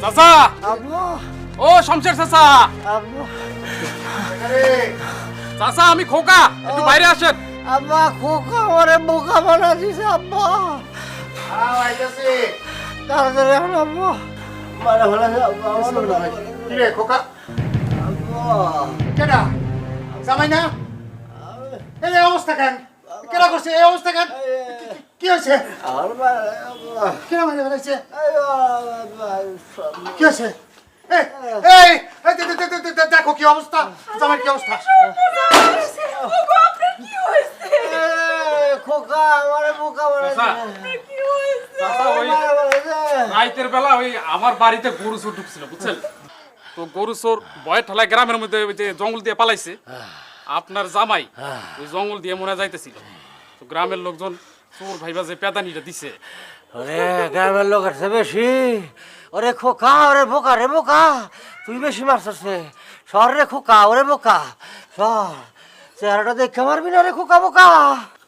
চাচা আব্বা ও শমশের চাচা আব্বা চাচা আমি খোকা একটু বাইরে আসেন আব্বা খোকা আমারে বোকা বানা দিছে আব্বা আইতাছি তাড়াতাড়ি এখন আব্বা মারা ফেলাছে আব্বা কি রে খোকা আব্বা কেডা জামাই না এই অবস্থা কেন কেডা করছে এই অবস্থা কেন কি হয়েছে আমার মারা আব্বা কেডা মারা ফেলাইছে আব্বা কি হয়েছে এই এই এই দেখো কি অবস্থা জামাই কি অবস্থা খোকা আমারে বোকা বানা চাচা চাচা ওই রাইতের বেলা ওই আমার বাড়িতে গরু চোর ঢুকছিল বুঝছেন তো গরু চোর ভয় ঠেলায় গ্রামের মধ্যে ওই যে জঙ্গল দিয়ে পালাইছে আপনার জামাই ওই জঙ্গল দিয়ে মনে যাইতেছিল তো গ্রামের লোকজন চোর ভাইবা যে পেদানিটা দিছে ওরে গ্রামের লোক আছে বেশি ওরে খোকা ওরে বোকা রে বোকা তুই বেশি মারছিস শহরে খোকা ওরে বোকা শহর চেহারাটা দেখে মারবি না রে খোকা বোকা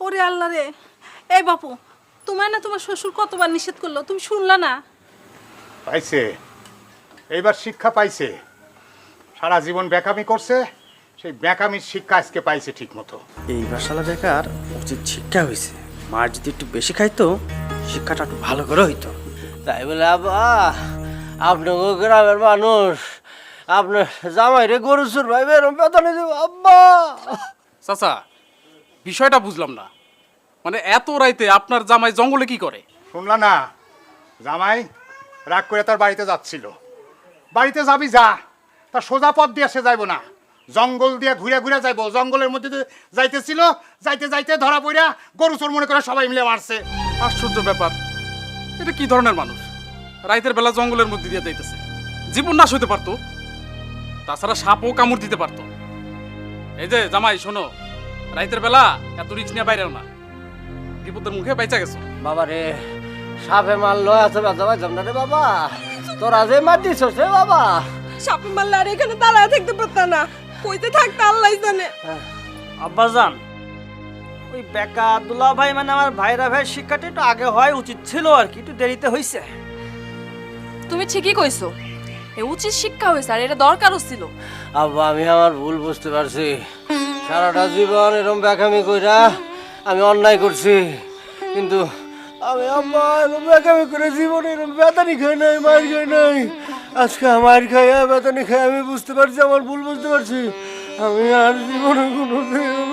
ওরে আল্লাহ রে এই বাপু তোমায় না তোমার শ্বশুর কতবার নিষেধ করলো তুমি শুনলা না পাইছে এইবার শিক্ষা পাইছে সারা জীবন বেকামি করছে সেই বেকামির শিক্ষা আজকে পাইছে ঠিক মতো এই বাসালা বেকার উচিত শিক্ষা হয়েছে মার যদি একটু বেশি খাইতো শিক্ষাটা একটু ভালো করে হইতো তাই বলে আব্বা আপনাকে গ্রামের মানুষ আপনার জামাই রে গরু চুর ভাই বেরম পেতানি দেব আব্বা চাচা বিষয়টা বুঝলাম না মানে এত রাইতে আপনার জামাই জঙ্গলে কি করে শুনলা না জামাই রাগ করে তার বাড়িতে যাচ্ছিল বাড়িতে যাবি যা তার সোজা পথ দিয়ে সে যাইব না জঙ্গল দিয়ে ঘুরে ঘুরে যাইব জঙ্গলের মধ্যে দিয়ে যাইতেছিল যাইতে যাইতে ধরা পড়া গরু চোর মনে করে সবাই মিলে মারছে আশ্চর্য ব্যাপার এটা কি ধরনের মানুষ রাইতের বেলা জঙ্গলের মধ্যে দিয়ে যাইতেছে জীবন নাশ হইতে পারতো তাছাড়া সাপও কামড় দিতে পারতো এই যে জামাই শোনো রাইতের বেলা এত রিক্স নিয়ে বাইরেও না বিপদের মুখে বাইচা গেছো বাবা রে সাপে মারলো এত ব্যথা পাইতাম না রে বাবা তোরা যে মার দিছ রে বাবা সাপে মারলে আর এখানে দাঁড়ায় থাকতে পারতাম না কইতে থাকতে আল্লাহ জানে আব্বাজান ওই বেকা দুলা ভাই মানে আমার ভাইরা ভাই শিক্ষাটা একটু আগে হয় উচিত ছিল আর কি একটু দেরিতে হয়েছে তুমি ঠিকই কইছো এ উচিত শিক্ষা হয়েছে আর এটা দরকারও ছিল আব্বা আমি আমার ভুল বুঝতে পারছি সারাটা জীবন এরকম বেকামি কইরা আমি অন্যায় করছি কিন্তু আমি আম্মা এরকম বেকামি করে জীবনে এরকম বেতানি খাই নাই মার খাই নাই আজকে আমার খাইয়া বেতানি খাই আমি বুঝতে পারছি আমার ভুল বুঝতে পারছি আমি আর জীবনে কোনো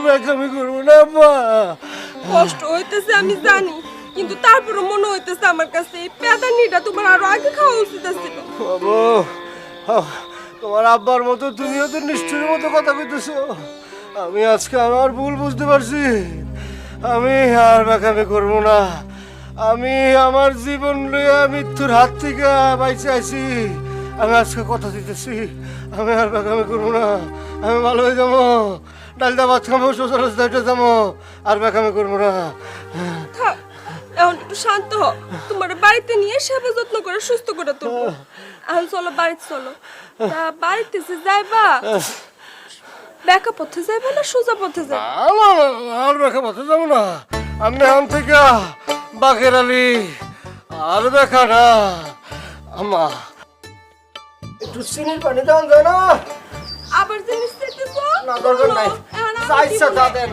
বেকামি করবো না আব্বা কষ্ট হইতেছে আমি জানি কিন্তু তারপরে মনে হইতেছে আমার কাছে এই পেদানিটা তোমার আরো আগে খাওয়া উচিত ছিল বাবু তোমার আব্বার মতো তুমিও তো নিষ্ঠুরের মতো কথা কইতেছো আমি আজকে আমার ভুল বুঝতে পারছি আমি আর বেকামি করবো না আমি আমার জীবন লইয়া মৃত্যুর হাত থেকে বাইচে আছি আমি আজকে কথা দিতেছি আমি আর বেকামি করবো না আমি ভালো হয়ে যাবো ডালদা ভাত খাবো শ্বশুর রাস্তায় যাবো আর বেকামি করবো না থাক এখন একটু শান্ত হও তোমার বাড়িতে নিয়ে সেবা যত্ন করে সুস্থ করে তুলবো এখন চলো বাড়িতে চলো তা বাড়িতে যে যাইবা বেকা পথে যাইবা না সোজা পথে যাইবা আর বেকা পথে যাবো না আমি আম থেকে বাকের আলী আর বেকা না আমা একটু চিনির পানি দেওয়া যায় না আবার জিনিস চাইতেছো না দরকার নাই এখন আমি চাইছা দিব তা না। দেন